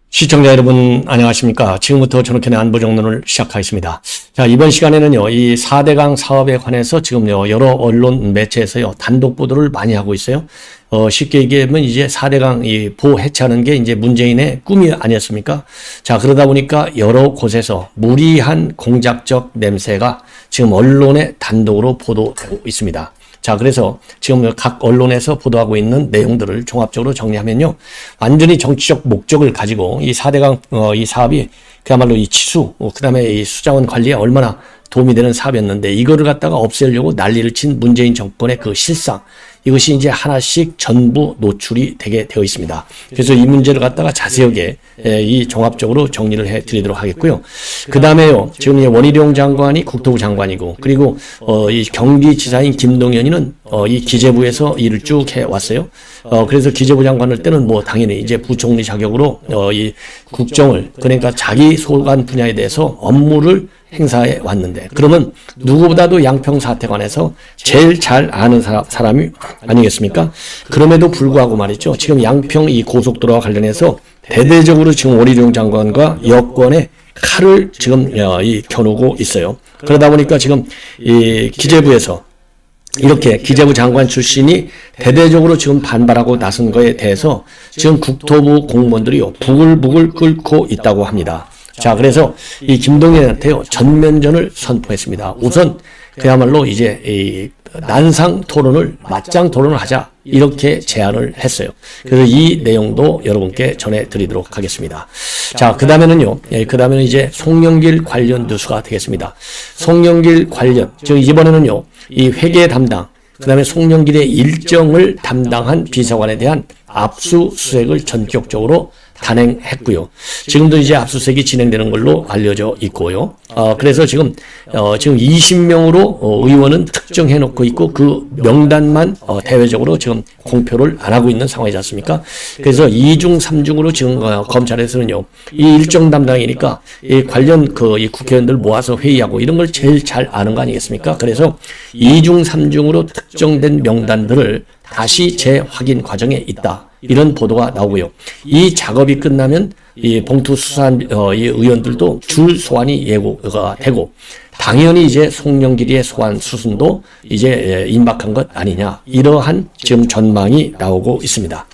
시청자 여러분 안녕하십니까. 지금부터 전학현의 안보정론을 시작하겠습니다. 자, 이번 시간에는요, 이 4대강 사업에 관해서 지금요, 여러 언론 매체에서요, 단독 보도를 많이 하고 있어요. 쉽게 얘기하면 이제 4대강 이 보호 해체하는 게 이제 문재인의 꿈이 아니었습니까? 자, 그러다 보니까 여러 곳에서 무리한 공작적 냄새가 지금 언론에 단독으로 보도되고 있습니다. 자, 그래서 지금 각 언론에서 보도하고 있는 내용들을 종합적으로 정리하면요, 완전히 정치적 목적을 가지고 이 4대강 이 사업이 그야말로 이 치수, 그 다음에 이 수자원 관리에 얼마나 도움이 되는 사업이었는데, 이거를 갖다가 없애려고 난리를 친 문재인 정권의 그 실상, 이것이 이제 하나씩 전부 노출이 되게 되어 있습니다. 그래서 이 문제를 갖다가 자세하게 이 종합적으로 정리를 해 드리도록 하겠고요. 그 다음에요, 지금 원희룡 장관이 국토부 장관이고, 그리고 이 경기지사인 김동연이는 이 기재부에서 일을 쭉 해왔어요. 그래서 기재부 장관을 때는 뭐 당연히 이제 부총리 자격으로 이 국정을, 그러니까 자기 소관 분야에 대해서 업무를 행사해 왔는데, 그러면 누구보다도 양평 사태 관해서 제일 잘 아는 사람이 아니겠습니까? 그럼에도 불구하고 말이죠, 지금 양평 이 고속도로와 관련해서 대대적으로 지금 원희룡 장관과 여권의 칼을 지금 겨누고 있어요. 그러다 보니까 지금 이 기재부에서 이렇게 기재부 장관 출신이 대대적으로 지금 반발하고 나선 거에 대해서 지금 국토부 공무원들이요, 부글부글 끓고 있다고 합니다. 자, 그래서 이 김동연한테요, 전면전을 선포했습니다. 우선 그야말로 이제 이 난상 토론을, 맞짱 토론을 하자, 이렇게 제안을 했어요. 그래서 이 내용도 여러분께 전해드리도록 하겠습니다. 자, 그 다음에는요, 그 다음에는 이제 송영길 관련 뉴스가 되겠습니다. 송영길 관련, 즉 이번에는요, 이 회계 담당, 그 다음에 송영길의 일정을 담당한 비서관에 대한 압수수색을 전격적으로 단행했고요. 지금도 이제 압수수색이 진행되는 걸로 알려져 있고요. 그래서 지금 20명으로 의원은 특정해 놓고 있고, 그 명단만 대외적으로 지금 공표를 안 하고 있는 상황이지 않습니까? 그래서 2중 3중으로 지금 검찰에서는요, 이 일정 담당이니까 이 관련 이 국회의원들 모아서 회의하고 이런 걸 제일 잘 아는 거 아니겠습니까? 그래서 2중 3중으로 특정된 명단들을 다시 재확인 과정에 있다, 이런 보도가 나오고요. 이 작업이 끝나면 이 봉투 수사한 이 의원들도 줄 소환이 예고가 되고, 당연히 이제 송영길의 소환 수순도 이제 임박한 것 아니냐, 이러한 지금 전망이 나오고 있습니다.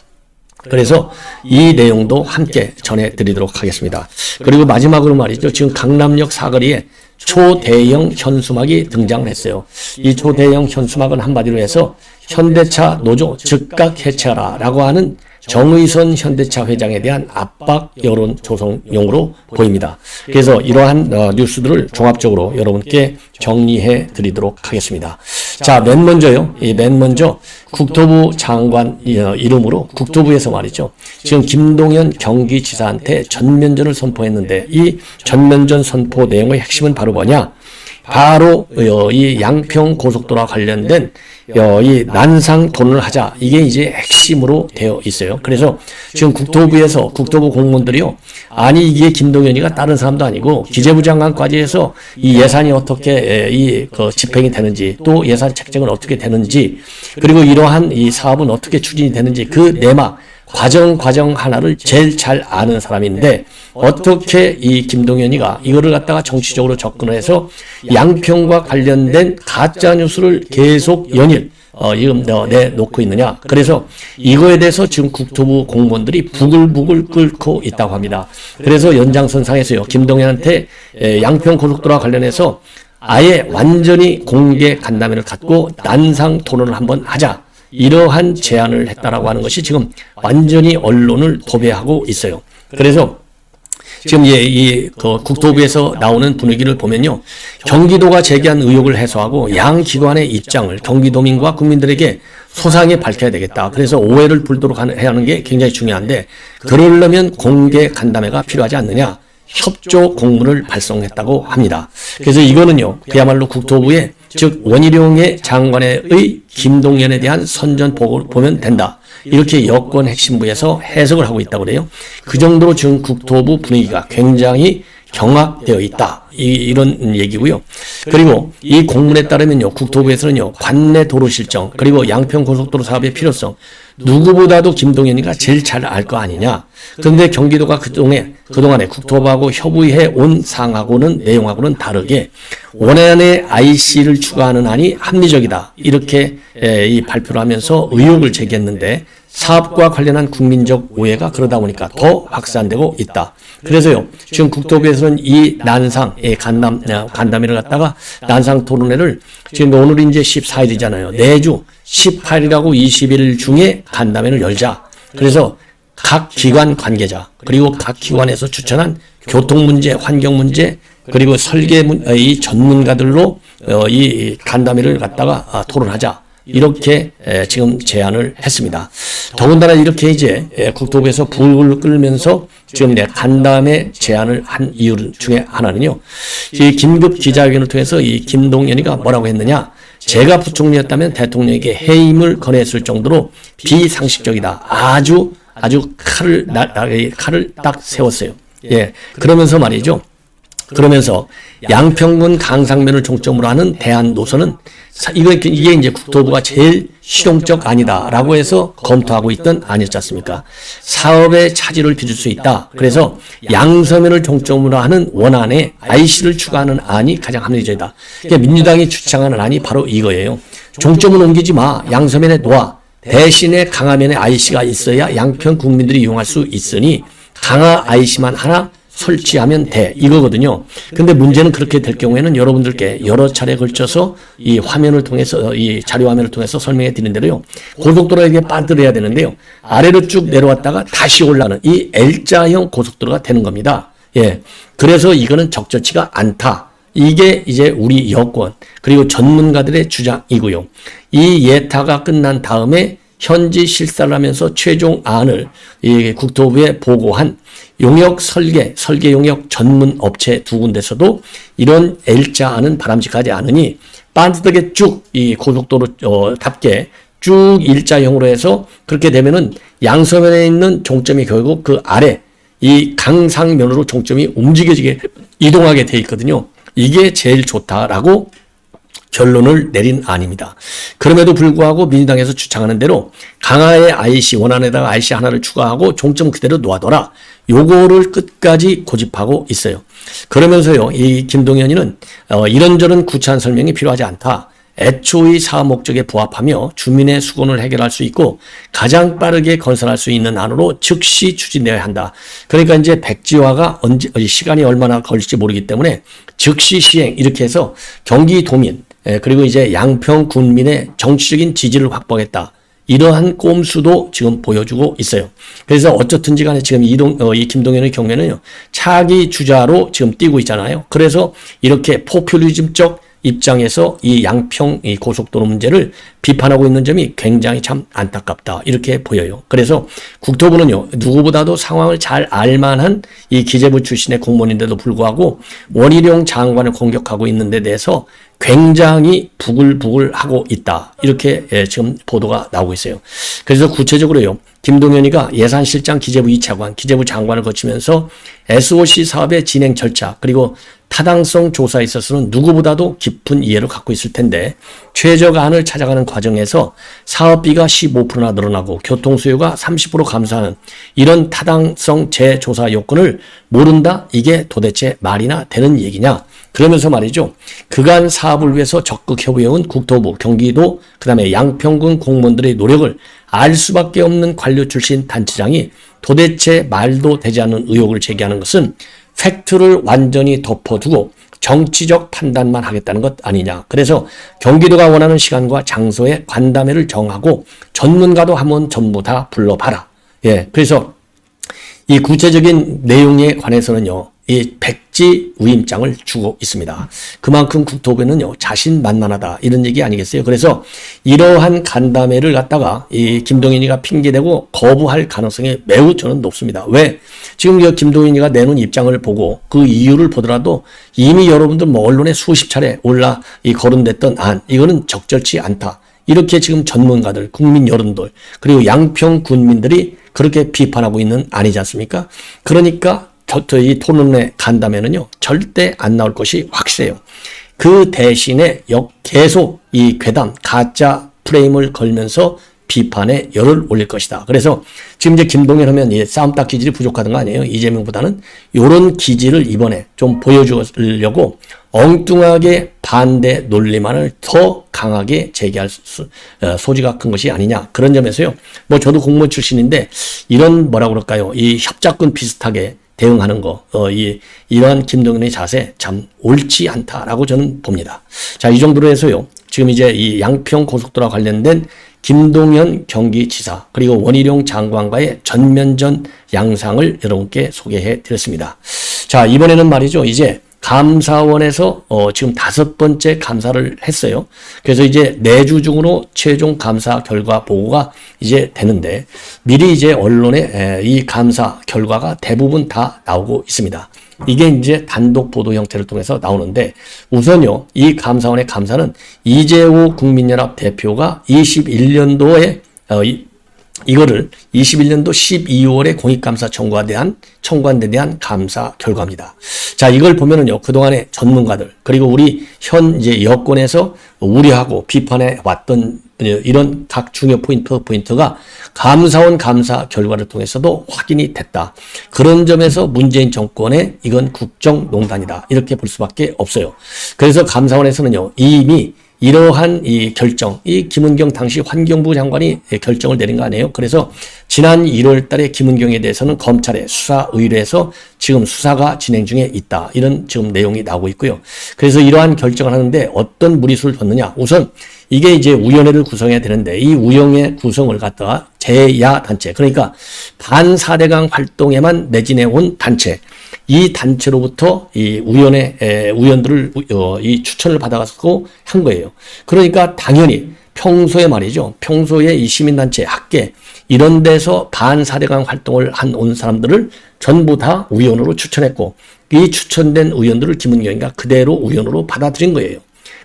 그래서 이 내용도 함께 전해드리도록 하겠습니다. 그리고 마지막으로 말이죠, 지금 강남역 사거리에 초대형 현수막이 등장을 했어요. 이 초대형 현수막은 한마디로 해서 현대차 노조 즉각 해체하라 라고 하는 정의선 현대차 회장에 대한 압박 여론 조성용으로 보입니다. 그래서 이러한 뉴스들을 종합적으로 여러분께 정리해 드리도록 하겠습니다. 자, 맨 먼저 국토부 장관 이름으로 국토부에서 말이죠, 지금 김동연 경기지사한테 전면전을 선포했는데, 이 전면전 선포 내용의 핵심은 바로 뭐냐? 바로 이 양평 고속도로와 관련된 이 난상 토론을 하자, 이게 이제 핵심으로 되어 있어요. 그래서 지금 국토부 공무원들이요, 아니 이게 김동연이가 다른 사람도 아니고 기재부 장관까지 해서 이 예산이 어떻게 집행이 되는지, 또 예산 책정은 어떻게 되는지, 그리고 이러한 이 사업은 어떻게 추진이 되는지, 그 내막 과정 하나를 제일 잘 아는 사람인데, 어떻게 이 김동연이가 이거를 갖다가 정치적으로 접근을 해서 양평과 관련된 가짜 뉴스를 계속 연일 내놓고 있느냐. 그래서 이거에 대해서 지금 국토부 공무원들이 부글부글 끓고 있다고 합니다. 그래서 연장선상에서요, 김동연한테 양평 고속도로와 관련해서 아예 완전히 공개 간담회를 갖고 난상 토론을 한번 하자, 이러한 제안을 했다라고 하는 것이 지금 완전히 언론을 도배하고 있어요. 그래서 지금 국토부에서 나오는 분위기를 보면요, 경기도가 제기한 의혹을 해소하고 양 기관의 입장을 경기도민과 국민들에게 소상히 밝혀야 되겠다. 그래서 오해를 불도록 해야 하는 게 굉장히 중요한데, 그러려면 공개 간담회가 필요하지 않느냐, 협조 공문을 발송했다고 합니다. 그래서 이거는요, 그야말로 국토부의, 즉 원희룡의 장관의 김동연에 대한 선전포고를 보면 된다, 이렇게 여권 핵심부에서 해석을 하고 있다고 그래요. 그 정도로 지금 국토부 분위기가 굉장히 경악되어 있다. 이런 얘기고요. 그리고 이 공문에 따르면요, 국토부에서는요, 관내 도로 실정, 그리고 양평 고속도로 사업의 필요성, 누구보다도 김동연이가 제일 잘 알 거 아니냐. 그런데 경기도가 그동안에 국토부하고 협의해 온 사항하고는, 내용하고는 다르게 원안에 IC를 추가하는 안이 합리적이다. 이렇게 이 발표를 하면서 의혹을 제기했는데, 사업과 관련한 국민적 오해가 그러다 보니까 더 확산되고 있다. 그래서요, 지금 국토부에서는 이 난상, 간담회를 갖다가 난상 토론회를 지금 오늘이 이제 14일이잖아요. 내주 18일하고 20일 중에 간담회를 열자. 그래서 각 기관 관계자, 그리고 각 기관에서 추천한 교통 문제, 환경 문제, 그리고 설계 이 전문가들로 이 간담회를 갖다가 토론하자. 이렇게 지금 제안을 했습니다. 더군다나 이렇게 이제 국토부에서 불을 끌면서 지금 간담회 제안을 한 이유 중에 하나는요, 이 긴급 기자회견을 통해서 이 김동연이가 뭐라고 했느냐, 제가 부총리였다면 대통령에게 해임을 권했을 정도로 비상식적이다. 아주 칼을 딱 세웠어요. 예, 그러면서 말이죠. 그러면서 양평군 강상면을 중점으로 하는 대안 노선은 이게 이제 국토부가 제일 실용적 아니다라고 해서 검토하고 있던 아니었지 않습니까? 사업에 차질을 빚을 수 있다. 그래서 양서면을 중점으로 하는 원안에 IC를 추가하는 안이 가장 합리적이다. 그러니까 민주당이 주창하는 안이 바로 이거예요. 종점을 옮기지 마. 양서면에 놓아. 대신에 강화면에 IC가 있어야 양평 국민들이 이용할 수 있으니 강화 IC만 하나 설치하면 돼. 이거거든요. 근데 문제는 그렇게 될 경우에는 여러분들께 여러 차례 걸쳐서 이 화면을 통해서, 이 자료 화면을 통해서 설명해 드린 대로요, 고속도로에게 빠뜨려야 되는데요, 아래로 쭉 내려왔다가 다시 올라가는 이 L자형 고속도로가 되는 겁니다. 예. 그래서 이거는 적절치가 않다. 이게 이제 우리 여권, 그리고 전문가들의 주장이고요. 이 예타가 끝난 다음에 현지 실사를 하면서 최종안을 이 국토부에 보고한 용역 설계 용역 전문 업체 두 군데서도 이런 L자안은 바람직하지 않으니 빤듯하게 쭉 이 고속도로답게 쭉 일자형으로 해서 그렇게 되면은 양서면에 있는 종점이 결국 그 아래 이 강상면으로 종점이 움직여지게 이동하게 돼 있거든요. 이게 제일 좋다라고 결론을 내린 안입니다. 그럼에도 불구하고 민주당에서 주장하는 대로 강화의 IC, 원안에다가 IC 하나를 추가하고 종점 그대로 놓아둬라. 요거를 끝까지 고집하고 있어요. 그러면서요, 이 김동연이는 이런저런 구체한 설명이 필요하지 않다. 애초의 사업 목적에 부합하며 주민의 수곤을 해결할 수 있고 가장 빠르게 건설할 수 있는 안으로 즉시 추진되어야 한다. 그러니까 이제 백지화가 시간이 얼마나 걸릴지 모르기 때문에 즉시 시행, 이렇게 해서 경기도민, 그리고 이제 양평 군민의 정치적인 지지를 확보하겠다. 이러한 꼼수도 지금 보여주고 있어요. 그래서 어쨌든지 간에 지금 이 김동연의 경우에는요, 차기 주자로 지금 뛰고 있잖아요. 그래서 이렇게 포퓰리즘적 입장에서 이 양평 이 고속도로 문제를 비판하고 있는 점이 굉장히 참 안타깝다. 이렇게 보여요. 그래서 국토부는요, 누구보다도 상황을 잘 알만한 이 기재부 출신의 공무원인데도 불구하고 원희룡 장관을 공격하고 있는 데 대해서 굉장히 부글부글하고 있다. 이렇게 지금 보도가 나오고 있어요. 그래서 구체적으로요, 김동연이가 예산실장 기재부 2차관, 기재부 장관을 거치면서 SOC 사업의 진행 절차, 그리고 타당성 조사에 있어서는 누구보다도 깊은 이해를 갖고 있을 텐데 최저안을 찾아가는 과정에서 사업비가 15%나 늘어나고 교통수요가 30% 감소하는 이런 타당성 재조사 요건을 모른다? 이게 도대체 말이나 되는 얘기냐? 그러면서 말이죠, 그간 사업을 위해서 적극 협의해온 국토부, 경기도, 그 다음에 양평군 공무원들의 노력을 알 수밖에 없는 관료 출신 단체장이 도대체 말도 되지 않는 의혹을 제기하는 것은 팩트를 완전히 덮어두고 정치적 판단만 하겠다는 것 아니냐. 그래서 경기도가 원하는 시간과 장소에 간담회를 정하고 전문가도 한번 전부 다 불러봐라. 예, 그래서 이 구체적인 내용에 관해서는요, 이 백지 위임장을 주고 있습니다. 그만큼 국토부는요, 자신만만하다 이런 얘기 아니겠어요? 그래서 이러한 간담회를 갖다가 이 김동연이가 핑계대고 거부할 가능성이 매우 저는 높습니다. 왜? 지금 김동연이가 내놓은 입장을 보고 그 이유를 보더라도 이미 여러분들 뭐 언론에 수십 차례 거론됐던 안, 이거는 적절치 않다. 이렇게 지금 전문가들, 국민 여론들, 그리고 양평 군민들이 그렇게 비판하고 있는 아니지 않습니까? 그러니까 이 토론에 간다면은요, 절대 안 나올 것이 확실해요. 그 대신에 계속 이 괴담, 가짜 프레임을 걸면서 비판에 열을 올릴 것이다. 그래서 지금 이제 김동연 하면 싸움딱 기질이 부족하던 거 아니에요? 이재명보다는 이런 기질을 이번에 좀 보여주려고 엉뚱하게 반대 논리만을 더 강하게 제기할 소지가 큰 것이 아니냐. 그런 점에서요. 뭐 저도 공무원 출신인데 이런 뭐라 그럴까요? 이 협작군 비슷하게 대응하는 거, 이러한 김동연의 자세 참 옳지 않다라고 저는 봅니다. 자, 이 정도로 해서요. 지금 이제 이 양평 고속도로와 관련된 김동연 경기지사 그리고 원희룡 장관과의 전면전 양상을 여러분께 소개해 드렸습니다. 자, 이번에는 말이죠. 이제 감사원에서 지금 5번째 감사를 했어요. 그래서 이제 내주 중으로 최종 감사 결과 보고가 이제 되는데 미리 이제 언론에 이 감사 결과가 대부분 다 나오고 있습니다. 이게 이제 단독 보도 형태를 통해서 나오는데 우선요, 이 감사원의 감사는 이재호 국민연합 대표가 21년도에 이거를 21년도 12월에 공익감사 청구안에 대한 감사 결과입니다. 자, 이걸 보면은요, 그동안의 전문가들, 그리고 우리 현 이제 여권에서 우려하고 비판해 왔던 이런 각 중요 포인트가 감사원 감사 결과를 통해서도 확인이 됐다. 그런 점에서 문재인 정권의 이건 국정농단이다. 이렇게 볼 수밖에 없어요. 그래서 감사원에서는요, 이미 이러한 이 결정, 이 김은경 당시 환경부 장관이 결정을 내린 거 아니에요? 그래서 지난 1월 달에 김은경에 대해서는 검찰에 수사 의뢰해서 지금 수사가 진행 중에 있다. 이런 지금 내용이 나오고 있고요. 그래서 이러한 결정을 하는데 어떤 무리수를 뒀느냐? 우선 이게 이제 위원회를 구성해야 되는데 이 위원회 구성을 갖다가 제야 단체, 그러니까 반 4대강 활동에만 매진해 온 단체, 이 단체로부터 이 위원들을 이 추천을 받아가지고 한 거예요. 그러니까 당연히 평소에 말이죠. 평소에 이 시민단체, 학계 이런 데서 반 4대강 활동을 온 사람들을 전부 다 위원으로 추천했고 이 추천된 위원들을 김은경이가 그대로 위원으로 받아들인 거예요.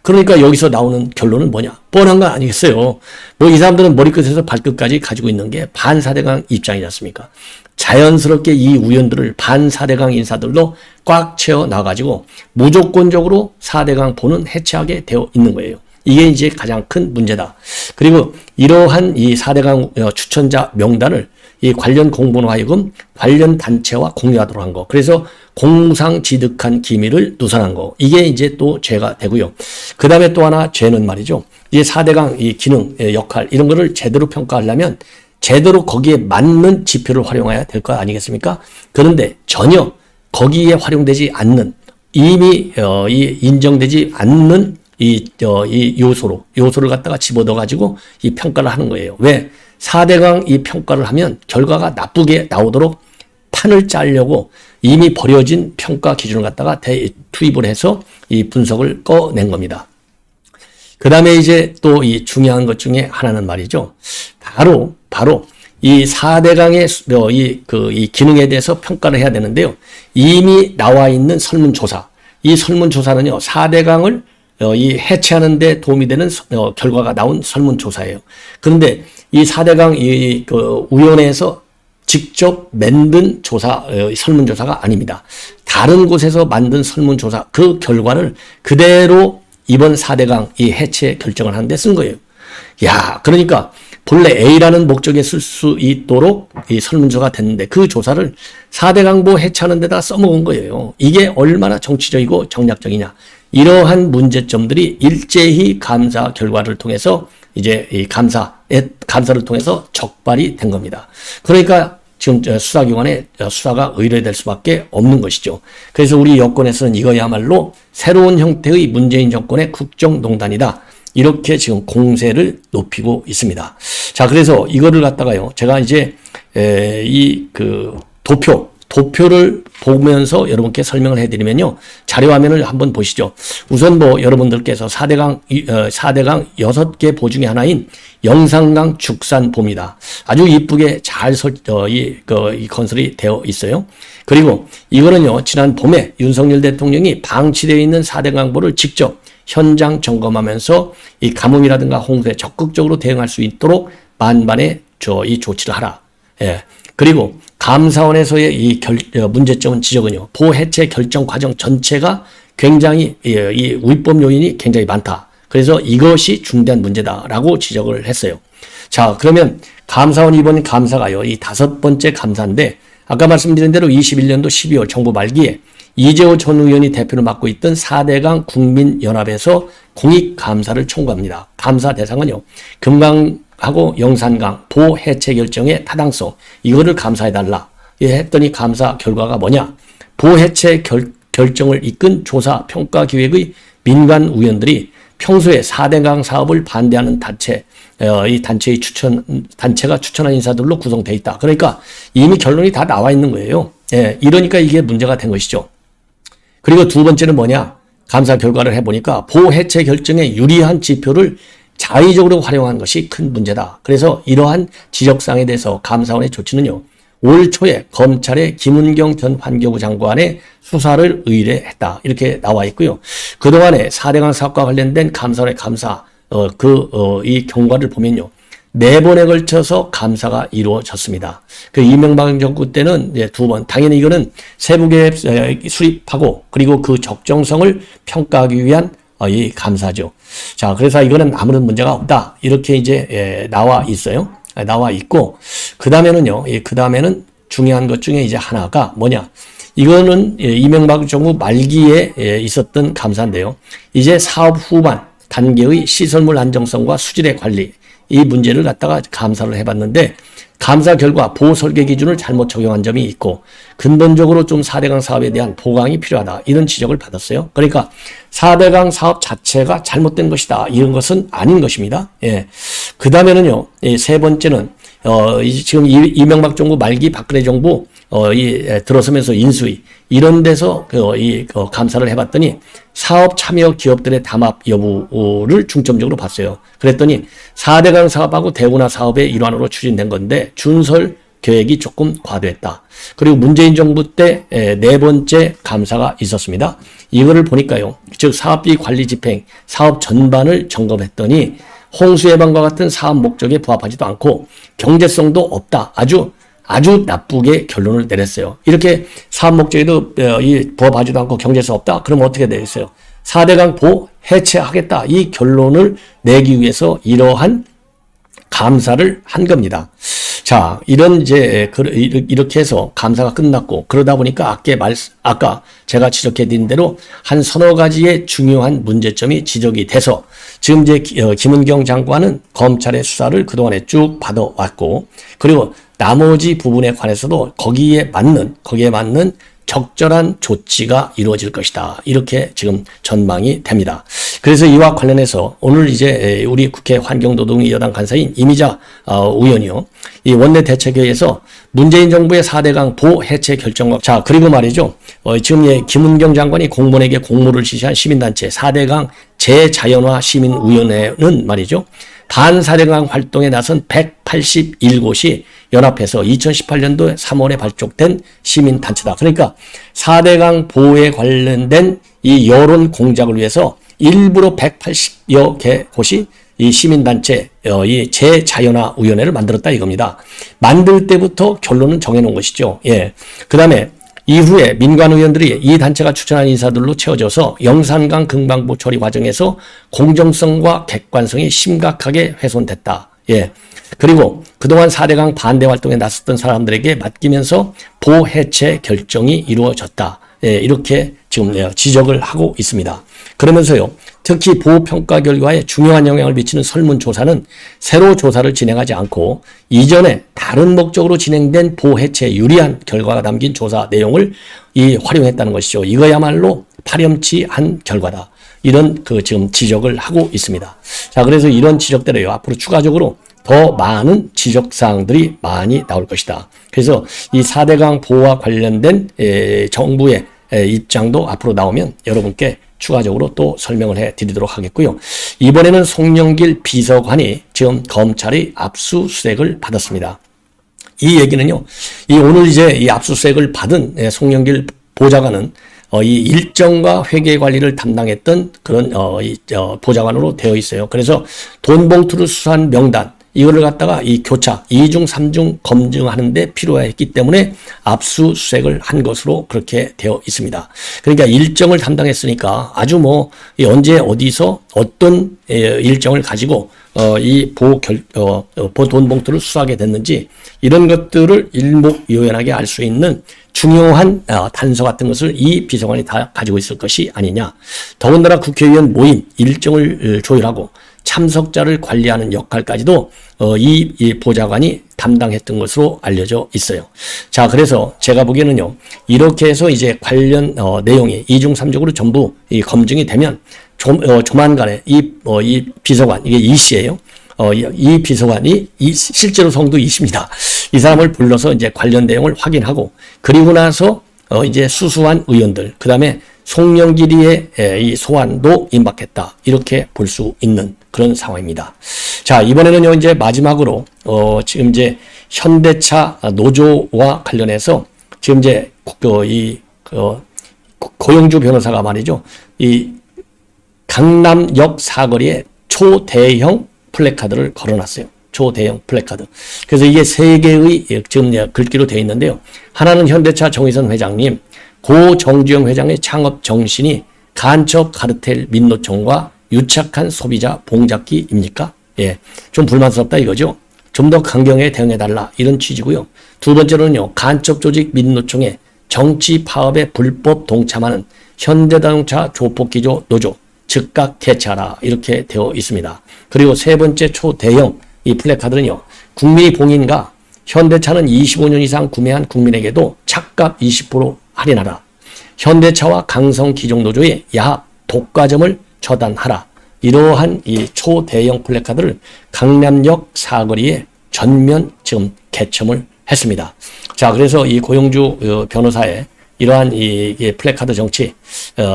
그러니까 여기서 나오는 결론은 뭐냐? 뻔한 거 아니겠어요? 뭐 이 사람들은 머리끝에서 발끝까지 가지고 있는 게 반 4대강 입장이지 않습니까? 자연스럽게 이 위원들을 반 4대강 인사들로 꽉 채워 나가지고 무조건적으로 4대강 보는 해체하게 되어 있는 거예요. 이게 이제 가장 큰 문제다. 그리고 이러한 이 4대강 추천자 명단을 이 관련 공무원 하여금 관련 단체와 공유하도록 한 거. 그래서 공상지득한 기밀을 누설한 거. 이게 이제 또 죄가 되고요. 그 다음에 또 하나 죄는 말이죠. 이 4대강 이 기능, 역할 이런 거를 제대로 평가하려면 제대로 거기에 맞는 지표를 활용해야 될 거 아니겠습니까? 그런데 전혀 거기에 활용되지 않는 이미 인정되지 않는 이 요소를 갖다가 집어넣어 가지고 이 평가를 하는 거예요. 왜? 4대강 이 평가를 하면 결과가 나쁘게 나오도록 판을 짜려고 이미 버려진 평가 기준을 갖다가 투입을 해서 이 분석을 꺼낸 겁니다. 그 다음에 이제 또 이 중요한 것 중에 하나는 말이죠. 바로 이 4대강의 이 기능에 대해서 평가를 해야 되는데요. 이미 나와 있는 설문조사. 이 설문조사는요, 4대강을 이 해체하는 데 도움이 되는 결과가 나온 설문조사예요. 그런데 이 4대강 위원회에서 직접 만든 설문조사가 아닙니다. 다른 곳에서 만든 설문조사, 그 결과를 그대로 이번 4대강 이 해체 결정을 하는데 쓴 거예요. 야, 그러니까 본래 A라는 목적에 쓸 수 있도록 이 설문조사가 됐는데 그 조사를 4대강보 해체하는 데다 써먹은 거예요. 이게 얼마나 정치적이고 정략적이냐. 이러한 문제점들이 일제히 감사 결과를 통해서 이제 이 감사를 통해서 적발이 된 겁니다. 그러니까 지금 수사기관에 수사가 의뢰될 수밖에 없는 것이죠. 그래서 우리 여권에서는 이거야말로 새로운 형태의 문재인 정권의 국정농단이다. 이렇게 지금 공세를 높이고 있습니다. 자, 그래서 이거를 갖다가요, 제가 이제 도표를 보면서 여러분께 설명을 해드리면요. 자료 화면을 한번 보시죠. 우선 뭐 여러분들께서 4대강 6개 보 중에 하나인 영산강 죽산보입니다. 아주 이쁘게 잘 이 건설이 되어 있어요. 그리고 이거는요, 지난 봄에 윤석열 대통령이 방치되어 있는 4대강보를 직접 현장 점검하면서 이 가뭄이라든가 홍수에 적극적으로 대응할 수 있도록 만반의 이 조치를 하라. 예. 그리고 감사원에서의 이 문제점은 지적은요. 보호 해체 결정 과정 전체가 굉장히 이 위법 요인이 굉장히 많다. 그래서 이것이 중대한 문제다라고 지적을 했어요. 자, 그러면 감사원 이번 감사가요. 이 5번째 감사인데 아까 말씀드린 대로 21년도 12월 정부 말기에 이재호 전 의원이 대표를 맡고 있던 4대강 국민연합에서 공익감사를 청구합니다. 감사 대상은요. 금강하고 영산강 보호 해체 결정의 타당성 이거를 감사해달라. 했더니 감사 결과가 뭐냐. 보호 해체 결정을 이끈 조사 평가 기획의 민간 의원들이 평소에 4대강 사업을 반대하는 이 단체가 추천한 인사들로 구성되어 있다. 그러니까 이미 결론이 다 나와 있는 거예요. 예, 이러니까 이게 문제가 된 것이죠. 그리고 두 번째는 뭐냐? 감사 결과를 해보니까 보호 해체 결정에 유리한 지표를 자의적으로 활용한 것이 큰 문제다. 그래서 이러한 지적사항에 대해서 감사원의 조치는요. 올 초에 검찰에 김은경 전 환경부 장관의 수사를 의뢰했다. 이렇게 나와 있고요. 그동안에 4대강 사업과 관련된 감사원의 감사, 이 경과를 보면요. 4번에 걸쳐서 감사가 이루어졌습니다. 그 이명박 정부 때는 이제 2번. 당연히 이거는 세부계획 수립하고 그리고 그 적정성을 평가하기 위한 이 감사죠. 자, 그래서 이거는 아무런 문제가 없다. 이렇게 이제 나와 있어요. 나와 있고, 그 다음에는요, 그 다음에는 중요한 것 중에 이제 하나가 뭐냐. 이거는 이명박 정부 말기에 있었던 감사인데요. 이제 사업 후반 단계의 시설물 안정성과 수질의 관리, 이 문제를 갖다가 감사를 해봤는데, 감사 결과 보호 설계 기준을 잘못 적용한 점이 있고, 근본적으로 좀 4대강 사업에 대한 보강이 필요하다. 이런 지적을 받았어요. 그러니까 4대강 사업 자체가 잘못된 것이다. 이런 것은 아닌 것입니다. 예. 그 다음에는요, 세 번째는, 지금 이명박 정부 말기 박근혜 정부, 들어서면서 인수위, 이런 데서 감사를 해봤더니 사업 참여 기업들의 담합 여부를 중점적으로 봤어요. 그랬더니 4대강 사업하고 대운하 사업의 일환으로 추진된 건데 준설 계획이 조금 과도했다. 그리고 문재인 정부 때 4번째 감사가 있었습니다. 이거를 보니까요. 즉 사업비 관리 집행, 사업 전반을 점검했더니 홍수 예방과 같은 사업 목적에 부합하지도 않고 경제성도 없다. 아주 나쁘게 결론을 내렸어요. 이렇게 사업 목적에도 부합하지도 않고 경제성 없다? 그럼 어떻게 되겠어요? 4대강 보호 해체하겠다. 이 결론을 내기 위해서 이러한 감사를 한 겁니다. 자, 이렇게 해서 감사가 끝났고, 그러다 보니까 아까 제가 지적해드린 대로 한 서너 가지의 중요한 문제점이 지적이 돼서, 지금 이제 김은경 장관은 검찰의 수사를 그동안에 쭉 받아왔고, 그리고 나머지 부분에 관해서도 거기에 맞는 적절한 조치가 이루어질 것이다. 이렇게 지금 전망이 됩니다. 그래서 이와 관련해서 오늘 이제 우리 국회 환경노동위 여당 간사인 이미자 의원이요. 이 원내대책회의에서 문재인 정부의 4대강 보호 해체 결정과 자, 그리고 말이죠. 지금 김은경 장관이 공무원에게 공모를 지시한 시민단체 4대강 재자연화 시민위원회는 말이죠. 반사대강 활동에 나선 181곳이 연합해서 2018년도 3월에 발족된 시민단체다. 그러니까 4대강 보호에 관련된 이 여론 공작을 위해서 일부러 180여 개 곳이 이 시민단체, 이 재자연화위원회를 만들었다 이겁니다. 만들 때부터 결론은 정해놓은 것이죠. 예. 그 다음에 이후에 민간 의원들이 이 단체가 추천한 인사들로 채워져서 영산강 금강보 처리 과정에서 공정성과 객관성이 심각하게 훼손됐다. 예. 그리고 그동안 4대강 반대 활동에 나섰던 사람들에게 맡기면서 보호 해체 결정이 이루어졌다. 예, 이렇게 지금 지적을 하고 있습니다. 그러면서요, 특히 보호평가 결과에 중요한 영향을 미치는 설문조사는 새로 조사를 진행하지 않고 이전에 다른 목적으로 진행된 보호 해체에 유리한 결과가 담긴 조사 내용을 활용했다는 것이죠. 이거야말로 파렴치한 결과다. 이런 지금 지적을 하고 있습니다. 자, 그래서 이런 지적대로요, 앞으로 추가적으로 더 많은 지적사항들이 많이 나올 것이다. 그래서 이 4대강 보호와 관련된 정부의 입장도 앞으로 나오면 여러분께 추가적으로 또 설명을 해 드리도록 하겠고요. 이번에는 송영길 비서관이 지금 검찰의 압수수색을 받았습니다. 이 얘기는요, 오늘 이제 이 압수수색을 받은 송영길 보좌관은 이 일정과 회계 관리를 담당했던 그런 보좌관으로 되어 있어요. 그래서 돈 봉투를 수수한 명단 이거를 갖다가 이 교차 2중 3중 검증하는데 필요했기 때문에 압수수색을 한 것으로 그렇게 되어 있습니다. 그러니까 일정을 담당했으니까 아주 뭐 언제 어디서 어떤 일정을 가지고 이 돈 봉투를 수수하게 됐는지 이런 것들을 일목요연하게 알 수 있는 중요한 단서 같은 것을 이 비서관이 다 가지고 있을 것이 아니냐. 더군다나 국회의원 모임 일정을 조율하고 참석자를 관리하는 역할까지도 이 보좌관이 담당했던 것으로 알려져 있어요. 자, 그래서 제가 보기에는요, 이렇게 해서 이제 관련 내용이 2중 3중으로 전부 검증이 되면 조만간에 이 비서관, 이게 이 씨예요. 이 비서관이 실제로 성도 이십니다. 이 사람을 불러서 이제 관련 내용을 확인하고 그리고 나서 이제 수수한 의원들, 그 다음에 송영길이의 이 소환도 임박했다. 이렇게 볼 수 있는 그런 상황입니다. 자, 이번에는요, 이제 마지막으로, 지금 이제 현대차 노조와 관련해서 지금 이제 고영주 변호사가 말이죠. 이 강남역 사거리에 초대형 플래카드를 걸어놨어요. 초대형 플래카드. 그래서 이게 세 개의 지금 글귀로 되어 있는데요. 하나는 현대차 정의선 회장님, 고 정주영 회장의 창업 정신이 간첩 카르텔 민노총과 유착한 소비자 봉잡기입니까? 예, 좀 불만스럽다 이거죠. 좀 더 강경하게 대응해달라 이런 취지고요. 두 번째로는요, 간첩 조직 민노총의 정치 파업에 불법 동참하는 현대자동차 조폭기조 노조 즉각 대체하라 이렇게 되어 있습니다. 그리고 세 번째 초대형 이 플래카드는요, 국민이 봉인과 현대차는 25년 이상 구매한 국민에게도 차값 20% 할인하라. 현대차와 강성 기종노조의 야합 독과점을 처단하라. 이러한 이 초대형 플래카드를 강남역 사거리에 전면 지금 개첨을 했습니다. 자, 그래서 이 고영주 변호사의 이러한 이 플래카드 정치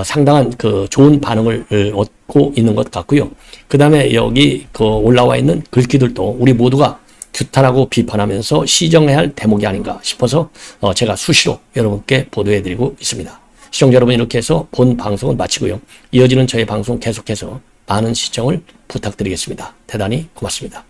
상당한 그 좋은 반응을 얻고 있는 것 같고요. 그 다음에 여기 그 올라와 있는 글귀들도 우리 모두가 규탄하고 비판하면서 시정해야 할 대목이 아닌가 싶어서 제가 수시로 여러분께 보도해드리고 있습니다. 시청자 여러분, 이렇게 해서 본 방송은 마치고요. 이어지는 저희 방송 계속해서 많은 시청을 부탁드리겠습니다. 대단히 고맙습니다.